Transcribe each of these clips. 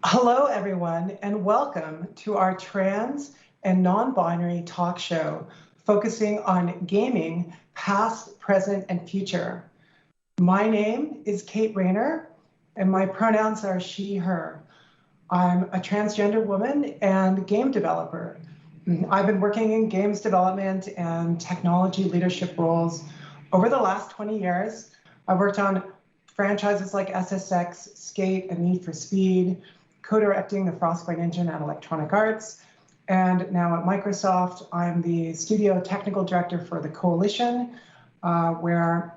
Hello, everyone, and welcome to our trans and non-binary talk show focusing on gaming, past, present, and future. My name is Kate Rayner, and my pronouns are she, her. I'm a transgender woman and game developer. I've been working in games development and technology leadership roles over the last 20 years. I've worked on franchises like SSX, Skate, and Need for Speed, co-directing the Frostbite engine at Electronic Arts. And now at Microsoft, I'm the studio technical director for the Coalition, where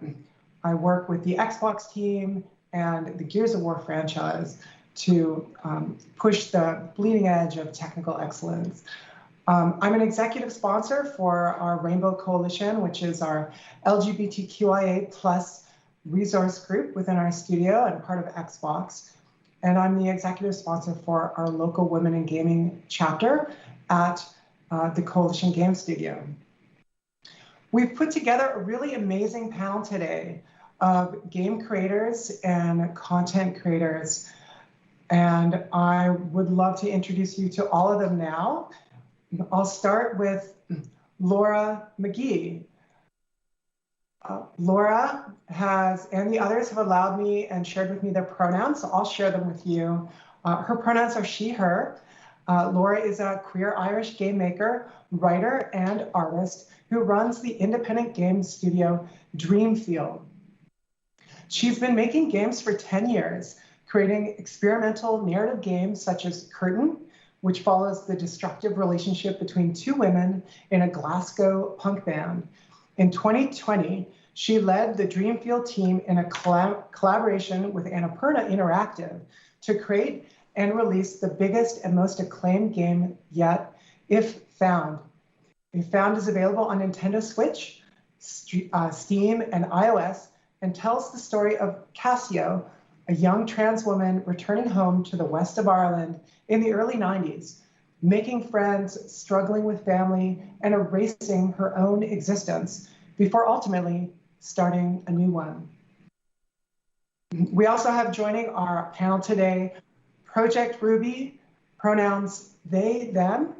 I work with the Xbox team and the Gears of War franchise to push the bleeding edge of technical excellence. I'm an executive sponsor for our Rainbow Coalition, which is our LGBTQIA+ resource group within our studio and part of Xbox. And I'm the executive sponsor for our local Women in Gaming chapter at the Coalition Game Studio. We've put together a really amazing panel today of game creators and content creators. And I would love to introduce you to all of them now. I'll start with Laura McGee. Laura has, and the others have allowed me and shared with me their pronouns, so I'll share them with you. Her pronouns are she, her. Laura is a queer Irish game maker, writer, and artist who runs the independent game studio Dreamfield. She's been making games for 10 years, creating experimental narrative games such as Curtain, which follows the destructive relationship between two women in a Glasgow punk band. In 2020, she led the Dreamfield team in a collaboration with Annapurna Interactive to create and release the biggest and most acclaimed game yet, If Found. If Found is available on Nintendo Switch, Steam, and iOS, and tells the story of Cassio, a young trans woman returning home to the west of Ireland in the early 90s, making friends, struggling with family, and erasing her own existence before ultimately starting a new one. We also have joining our panel today, Project Ruby, pronouns they, them.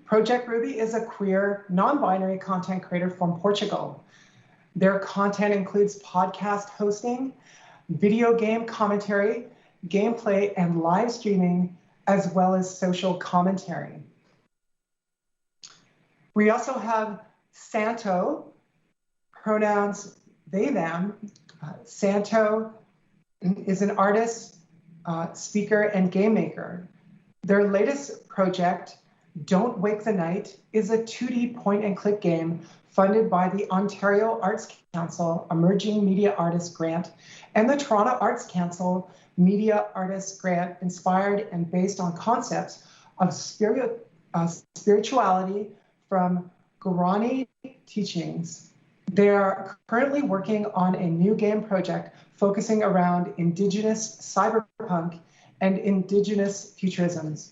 Project Ruby is a queer, non-binary content creator from Portugal. Their content includes podcast hosting, video game commentary, gameplay, and live streaming, as well as social commentary. We also have Santo, pronouns they, them. Santo is an artist, speaker, and game maker. Their latest project, Don't Wake the Night, is a 2D point-and-click game funded by the Ontario Arts Council Emerging Media Artist Grant and the Toronto Arts Council Media Artist Grant, inspired and based on concepts of spirituality from Guarani teachings. They are currently working on a new game project focusing around Indigenous cyberpunk and Indigenous futurisms.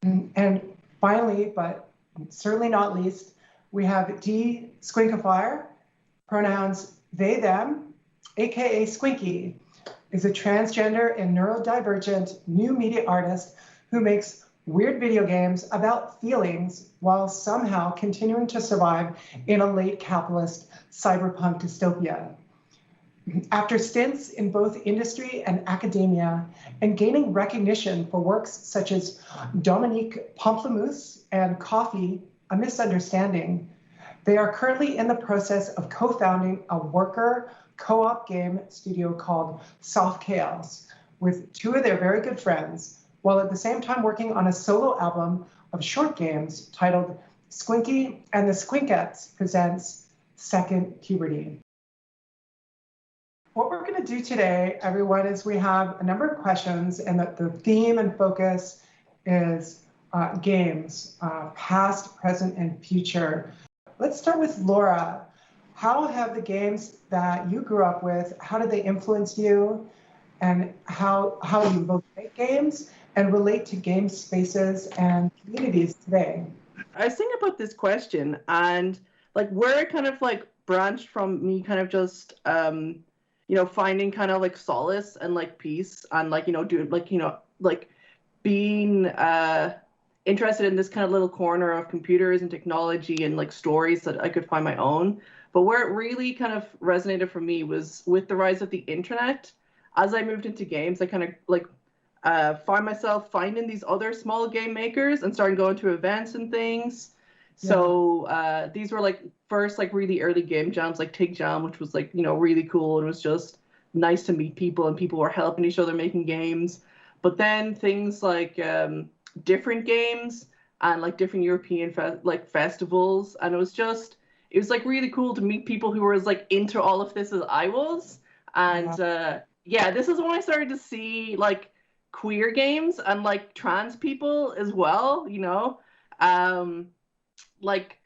And finally, but certainly not least, we have Dee Squinkafire, pronouns they, them, AKA Squinky, is a transgender and neurodivergent new media artist who makes weird video games about feelings while somehow continuing to survive in a late capitalist cyberpunk dystopia. After stints in both industry and academia and gaining recognition for works such as Dominique Pamplemousse and Coffee, A Misunderstanding, they are currently in the process of co-founding a worker co-op game studio called Soft Chaos with two of their very good friends, while at the same time working on a solo album of short games titled Squinky and the Squinkettes Presents Second Puberty. What we're going to do today, everyone, is we have a number of questions, and the theme and focus is games, past, present, and future. Let's start with Laura. How have the games that you grew up with, how did they influence you, and how you both make games and relate to game spaces and communities today? I was thinking about this question, and like we're kind of like branched from me kind of just finding kind of like solace and like peace and like doing like like being interested in this kind of little corner of computers and technology and like stories that I could find my own. But where it really kind of resonated for me was with the rise of the internet. As I moved into games, I kind of like find myself finding these other small game makers and starting going to events and things. So these were like first like really early game jams, like Tig Jam, which was like really cool. It was just nice to meet people, and people were helping each other making games. But then things like different games and like different European festivals, and it was like really cool to meet people who were as like into all of this as I was. And yeah, this is when I started to see like queer games and like trans people as well, like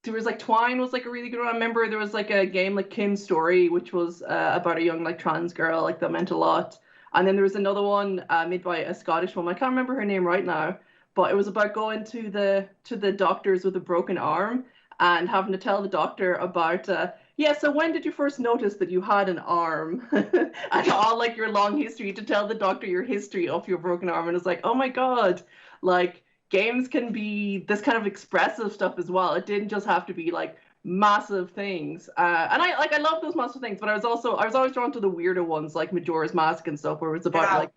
there was like Twine was like a really good one. I remember there was like a game like Kim's Story, which was about a young like trans girl like that meant a lot. And then there was another one made by a Scottish woman. I can't remember her name right now, but it was about going to the doctors with a broken arm and having to tell the doctor about yeah, so when did you first notice that you had an arm? And all like your long history, to tell the doctor your history of your broken arm. And it's like, oh my God, like games can be this kind of expressive stuff as well. It didn't just have to be like massive things. And I love those massive things, but I was always drawn to the weirder ones like Majora's Mask and stuff, where it's about like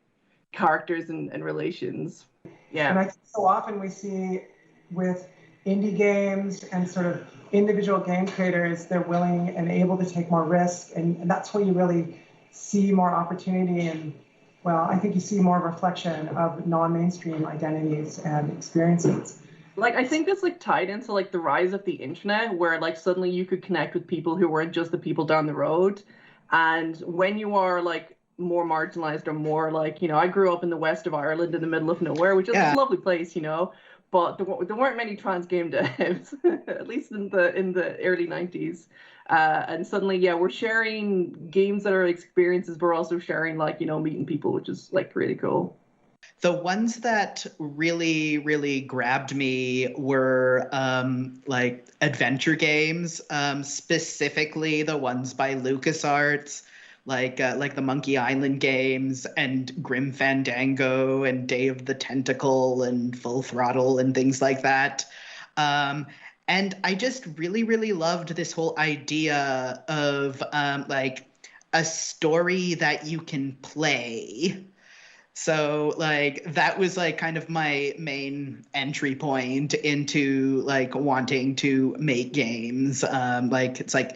characters and relations. Yeah. And I think so often we see with indie games and sort of individual game creators, they're willing and able to take more risks, and that's where you really see more opportunity. And well, I think you see more reflection of non-mainstream identities and experiences. Like, I think that's like tied into like the rise of the internet, where like suddenly you could connect with people who weren't just the people down the road. And when you are like more marginalized or more like, I grew up in the west of Ireland in the middle of nowhere, which is a lovely place, but there weren't many trans game devs, at least in the early 90s. And suddenly, yeah, we're sharing games that are experiences, but we're also sharing like, meeting people, which is like really cool. The ones that really, really grabbed me were like adventure games, specifically the ones by LucasArts, like the Monkey Island games and Grim Fandango and Day of the Tentacle and Full Throttle and things like that. And I just really, really loved this whole idea of like a story that you can play. So like that was like kind of my main entry point into like wanting to make games. Like it's like,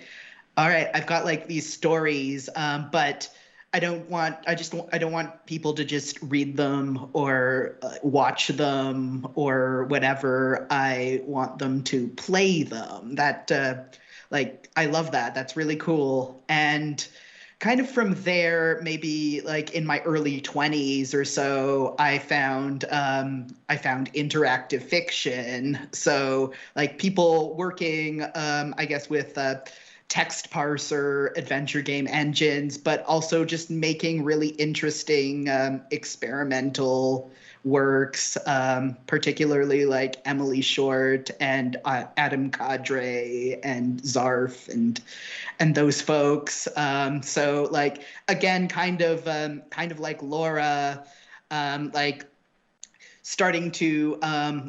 all right, I've got like these stories, but I don't want people to just read them or watch them or whatever. I want them to play them. That like I love that. That's really cool. And kind of from there, maybe like in my early 20s or so, I found interactive fiction. So like people working, I guess, with text parser adventure game engines, but also just making really interesting experimental works, particularly like Emily Short and Adam Cadre and Zarf and those folks. So like again, kind of like Laura, like starting to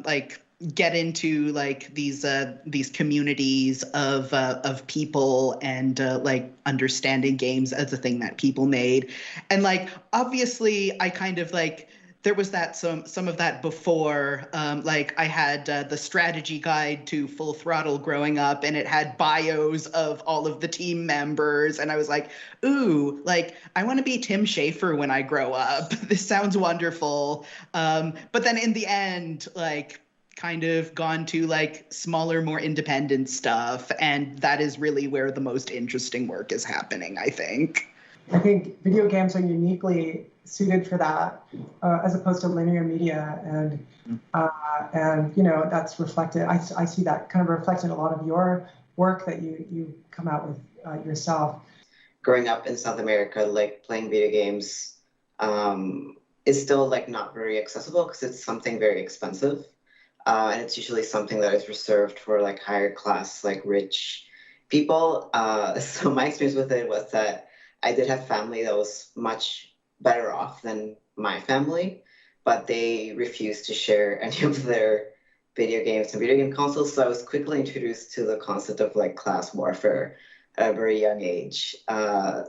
like get into like these communities of people and like understanding games as a thing that people made. And like obviously I kind of like there was that some of that before. Like I had the strategy guide to Full Throttle growing up, and it had bios of all of the team members, and I was like, ooh, like I want to be Tim Schafer when I grow up. This sounds wonderful. But then in the end, like kind of gone to like smaller, more independent stuff, and that is really where the most interesting work is happening, I think. I think video games are uniquely suited for that, as opposed to linear media, and that's reflected. I see that kind of reflected in a lot of your work that you come out with yourself. Growing up in South America, like playing video games is still like not very accessible because it's something very expensive, and it's usually something that is reserved for like higher class, like rich people. So my experience with it was that I did have family that was much better off than my family, but they refused to share any of their video games and video game consoles. So I was quickly introduced to the concept of like class warfare at a very young age.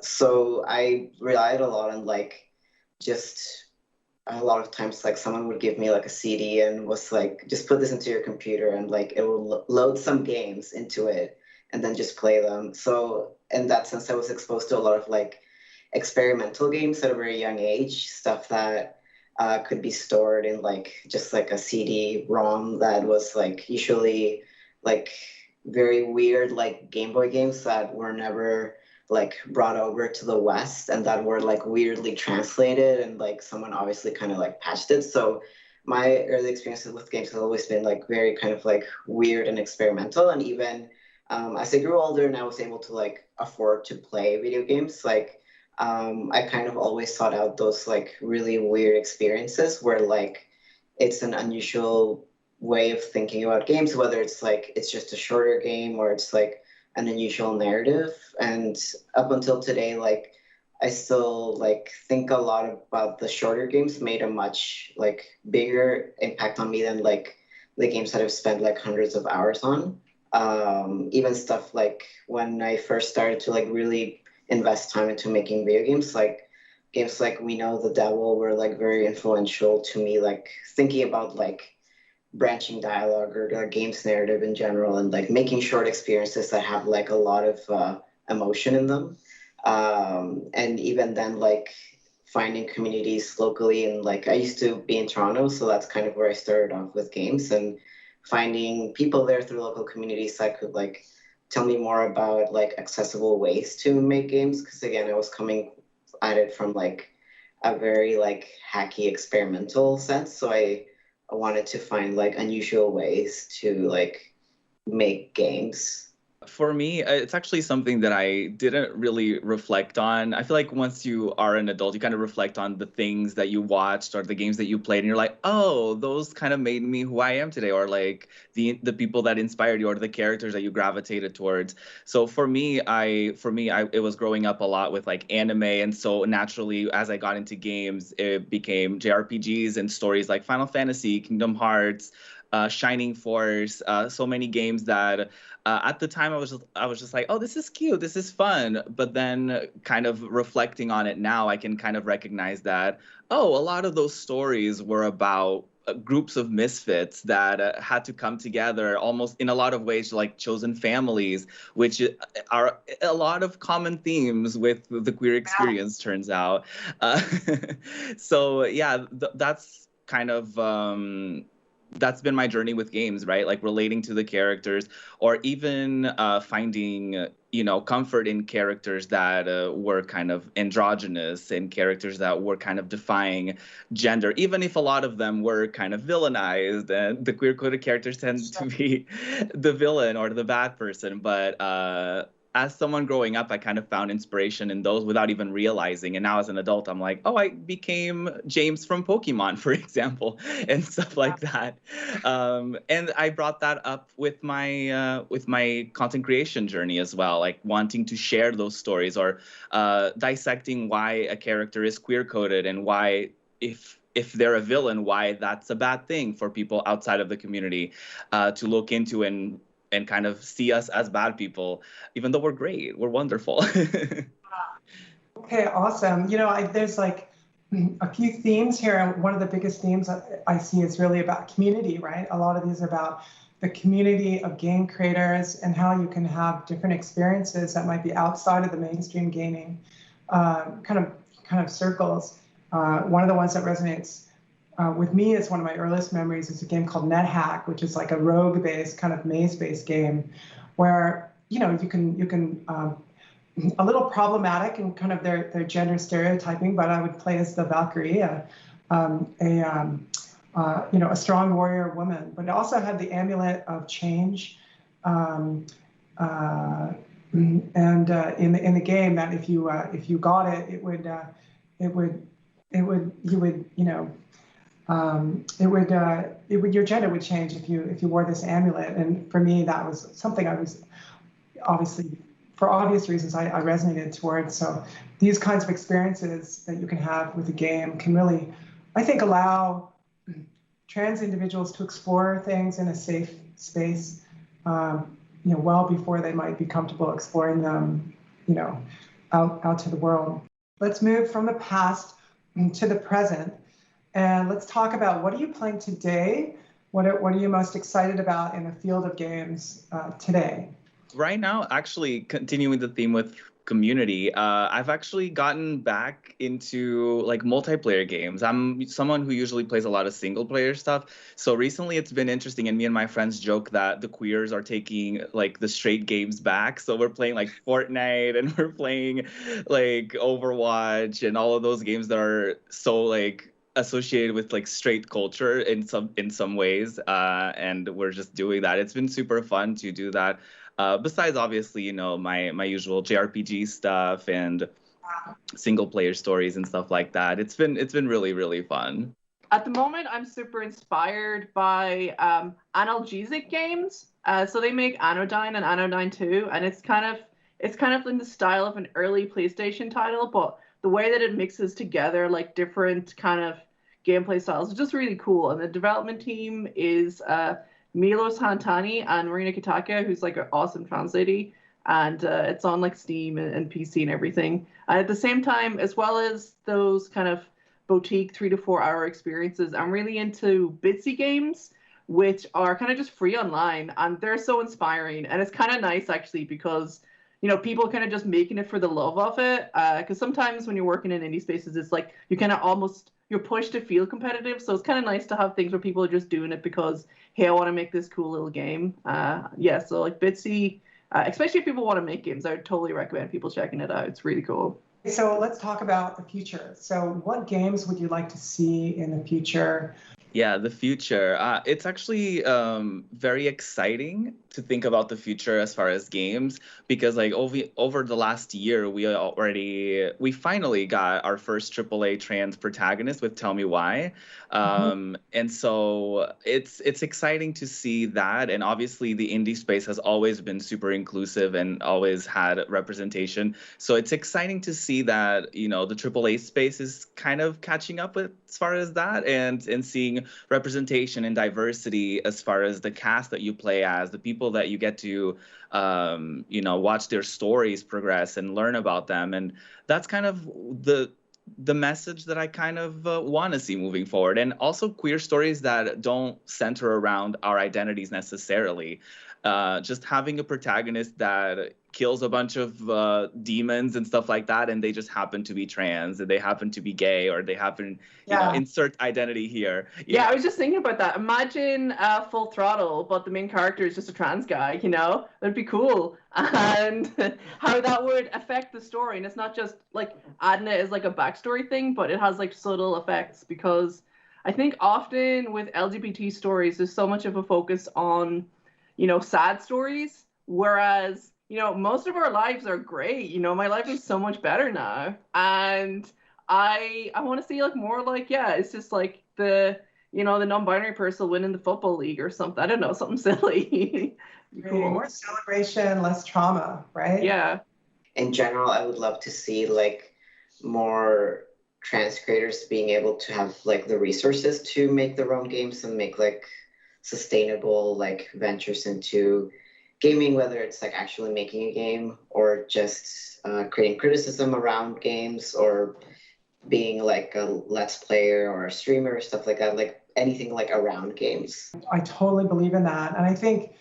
So I relied a lot on like just a lot of times like someone would give me like a CD and was like, just put this into your computer and like it will load some games into it and then just play them. So in that sense, I was exposed to a lot of like experimental games at a very young age, stuff that could be stored in like just like a CD-ROM that was like usually like very weird like Game Boy games that were never like brought over to the West and that were like weirdly translated and like someone obviously kind of like patched it. So my early experiences with games have always been like very kind of like weird and experimental. And even as I grew older and I was able to like afford to play video games, like I kind of always sought out those like really weird experiences where like it's an unusual way of thinking about games, whether it's like it's just a shorter game or it's like an unusual narrative. And up until today, like I still like think a lot about the shorter games made a much like bigger impact on me than like the games that I've spent like hundreds of hours on. Even stuff like when I first started to like really invest time into making video games, like games like We Know the Devil were like very influential to me, like thinking about like branching dialogue or games narrative in general and like making short experiences that have like a lot of emotion in them. And even then like finding communities locally, and like I used to be in Toronto, so that's kind of where I started off with games, and finding people there through local communities that could like tell me more about like accessible ways to make games, because again I was coming at it from like a very like hacky experimental sense. So I wanted to find like unusual ways to like make games. For me, it's actually something that I didn't really reflect on. I feel like once you are an adult, you kind of reflect on the things that you watched or the games that you played, and you're like, oh, those kind of made me who I am today, or like the people that inspired you, or the characters that you gravitated towards. So for me, it was growing up a lot with like anime, and so naturally, as I got into games, it became JRPGs and stories like Final Fantasy, Kingdom Hearts, Shining Force, so many games that at the time I was just like, oh, this is cute, this is fun. But then kind of reflecting on it now, I can kind of recognize that, oh, a lot of those stories were about groups of misfits that had to come together almost in a lot of ways like chosen families, which are a lot of common themes with the queer experience, turns out. So yeah, that's kind of that's been my journey with games, right? Like relating to the characters, or even finding, comfort in characters that were kind of androgynous, and characters that were kind of defying gender, even if a lot of them were kind of villainized, and the queer coded characters tend to be the villain or the bad person. But as someone growing up, I kind of found inspiration in those without even realizing. And now as an adult, I'm like, oh, I became James from Pokemon, for example, and stuff like that. And I brought that up with my content creation journey as well, like wanting to share those stories, or dissecting why a character is queer coded, and why if they're a villain, why that's a bad thing for people outside of the community to look into and kind of see us as bad people, even though we're great, we're wonderful. Okay, awesome. There's like a few themes here, and one of the biggest themes I see is really about community, right? A lot of these are about the community of game creators and how you can have different experiences that might be outside of the mainstream gaming kind of circles. One of the ones that resonates with me is one of my earliest memories is a game called NetHack, which is like a rogue-based kind of maze-based game, where you can a little problematic in kind of their gender stereotyping, but I would play as the Valkyrie, a strong warrior woman. But it also had the amulet of change, and in the game that if you got it, your gender would change if you wore this amulet. And for me, that was something obviously, for obvious reasons, I resonated towards. So these kinds of experiences that you can have with a game can really, I think, allow trans individuals to explore things in a safe space, well before they might be comfortable exploring them, out to the world. Let's move from the past to the present, and let's talk about what are you playing today? What are you most excited about in the field of games today? Right now, actually, continuing the theme with community, I've actually gotten back into like multiplayer games. I'm someone who usually plays a lot of single player stuff. So recently it's been interesting, and me and my friends joke that the queers are taking like the straight games back. So we're playing like Fortnite, and we're playing like Overwatch and all of those games that are so like associated with like straight culture in some ways, and we're just doing that. It's been super fun to do that. Besides, obviously, my usual JRPG stuff and single player stories and stuff like that. It's been really, really fun. At the moment, I'm super inspired by analgesic games. So they make Anodyne and Anodyne 2, and it's kind of in the style of an early PlayStation title, but the way that it mixes together like different kind of gameplay styles is just really cool. And the development team is Milos Hantani and Marina Kitaka, who's like an awesome trans lady, and it's on like Steam and PC and everything. And at the same time, as well as those kind of boutique 3 to 4 hour experiences, I'm really into Bitsy games, which are kind of just free online, and they're so inspiring. And it's kind of nice actually because people kind of just making it for the love of it. Because sometimes when you're working in indie spaces, it's like you kind of you're pushed to feel competitive. So it's kind of nice to have things where people are just doing it because, hey, I want to make this cool little game. So like Bitsy, especially if people want to make games, I would totally recommend people checking it out. It's really cool. So let's talk about the future. So what games would you like to see in the future? Yeah, the future. It's actually very exciting to think about the future as far as games, because like over the last year, we finally got our first AAA trans protagonist with Tell Me Why. And so it's exciting to see that. And obviously the indie space has always been super inclusive and always had representation. So it's exciting to see that, the AAA space is kind of catching up with as far as that, and seeing representation and diversity as far as the cast that you play as, the people that you get to watch their stories progress and learn about them. And that's kind of the message that I kind of want to see moving forward. And also queer stories that don't center around our identities necessarily. Just having a protagonist that kills a bunch of demons and stuff like that, and they just happen to be trans, and they happen to be gay, or they happen, insert identity here. I was just thinking about that. Imagine Full Throttle, but the main character is just a trans guy, That'd be cool. And how that would affect the story. And it's not just like adding it as like a backstory thing, but it has like subtle effects, because I think often with LGBT stories, there's so much of a focus on, sad stories, whereas most of our lives are great. My life is so much better now. And I want to see like more like, it's just like the non-binary person winning the football league or something. I don't know, something silly. Cool. More celebration, less trauma, right? Yeah. In general, I would love to see like more trans creators being able to have like the resources to make their own games and make like sustainable like ventures into gaming, whether it's like actually making a game or just creating criticism around games, or being like a let's player or a streamer or stuff like that, like anything like around games. I totally believe in that. And I think,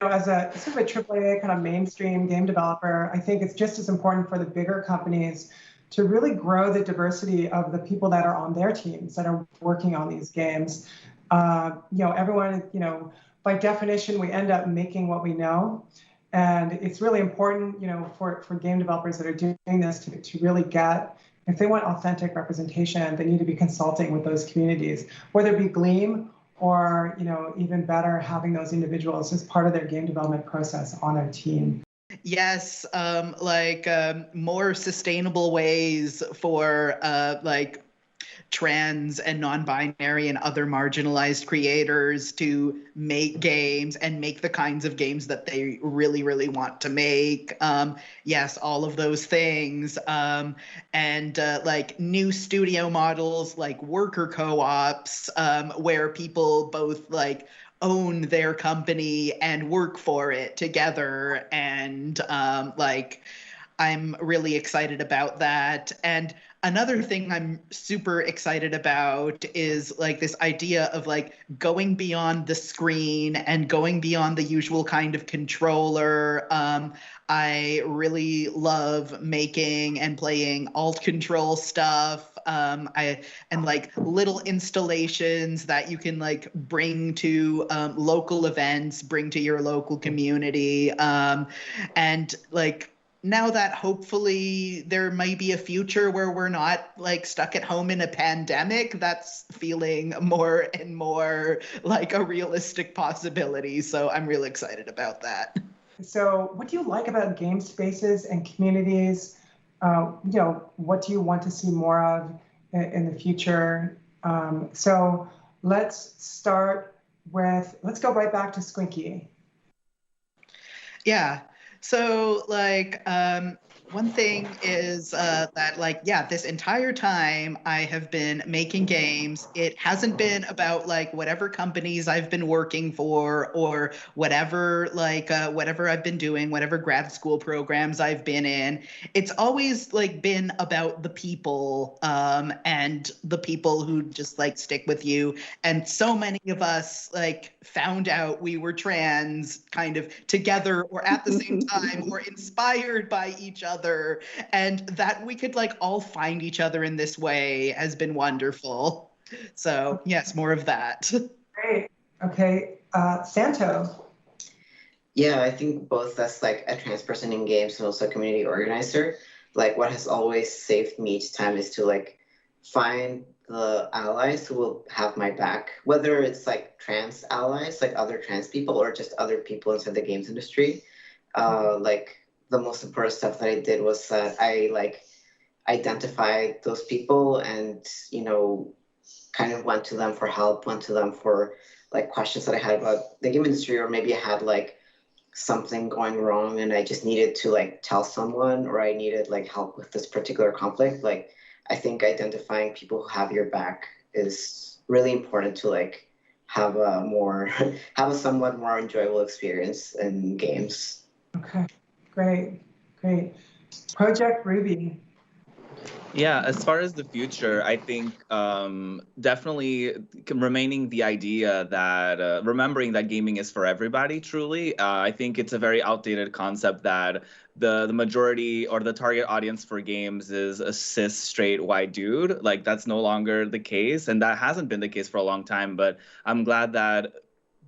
as a sort of a AAA kind of mainstream game developer, I think it's just as important for the bigger companies to really grow the diversity of the people that are on their teams that are working on these games. Everyone, by definition, we end up making what we know. And it's really important, for game developers that are doing this to really get, if they want authentic representation, they need to be consulting with those communities, whether it be Gleam or, even better, having those individuals as part of their game development process on their team. Yes, more sustainable ways for trans and non-binary and other marginalized creators to make games and make the kinds of games that they really, really want to make. Yes, all of those things. And like new studio models, like worker co-ops, where people both like own their company and work for it together. And like, I'm really excited about that. And another thing I'm super excited about is like this idea of like going beyond the screen and going beyond the usual kind of controller. I really love making and playing alt control stuff. And like little installations that you can like bring to local events, bring to your local community, and like now that hopefully there might be a future where we're not like stuck at home in a pandemic, that's feeling more and more like a realistic possibility. So I'm really excited about that. So what do you like about game spaces and communities? What do you want to see more of in the future? So let's go right back to Squinky. Yeah. So like one thing is that like, yeah, this entire time I have been making games. It hasn't been about like whatever companies I've been working for or whatever like whatever I've been doing, whatever grad school programs I've been in. It's always like been about the people and the people who just like stick with you. And so many of us like found out we were trans kind of together or at the same time or inspired by each other, and that we could like all find each other in this way has been wonderful. So yes, more of that. Great. Okay, Santo. Yeah, I think both as like a trans person in games and also a community organizer, like what has always saved me each time is to like find the allies who will have my back, whether it's like trans allies, like other trans people, or just other people inside the games industry. Like the most important stuff that I did was that I like identified those people and, kind of went to them for help, went to them for like questions that I had about the game industry, or maybe I had like something going wrong and I just needed to like tell someone, or I needed like help with this particular conflict. Like, I think identifying people who have your back is really important to like have a somewhat more enjoyable experience in games. Okay, great. Project Ruby. Yeah, as far as the future, I think definitely remaining the idea that remembering that gaming is for everybody, truly. I think it's a very outdated concept that the majority or the target audience for games is a cis straight white dude. Like, that's no longer the case, and that hasn't been the case for a long time. But I'm glad that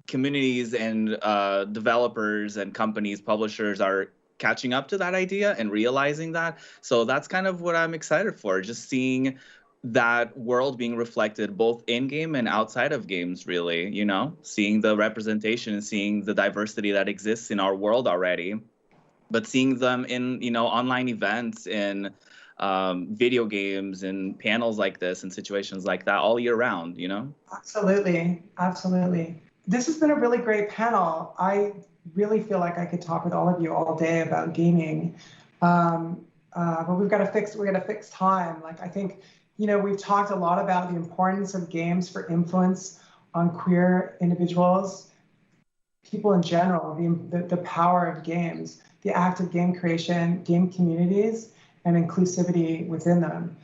communities and developers and companies, publishers are catching up to that idea and realizing that. So that's kind of what I'm excited for, just seeing that world being reflected both in game and outside of games, really, seeing the representation and seeing the diversity that exists in our world already, but seeing them in, online events, in video games and panels like this and situations like that all year round, Absolutely. This has been a really great panel. I really feel like I could talk with all of you all day about gaming, but we're gonna fix time. Like, I think, we've talked a lot about the importance of games for influence on queer individuals, people in general, the power of games, the act of game creation, game communities, and inclusivity within them.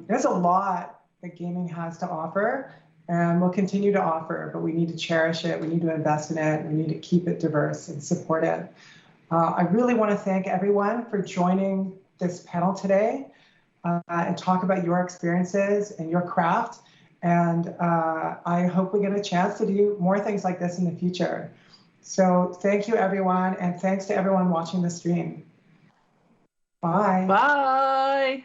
There's a lot that gaming has to offer, and we'll continue to offer, but we need to cherish it, we need to invest in it, we need to keep it diverse and support it. I really want to thank everyone for joining this panel today and talk about your experiences and your craft. And I hope we get a chance to do more things like this in the future. So thank you, everyone, and thanks to everyone watching the stream. Bye. Bye.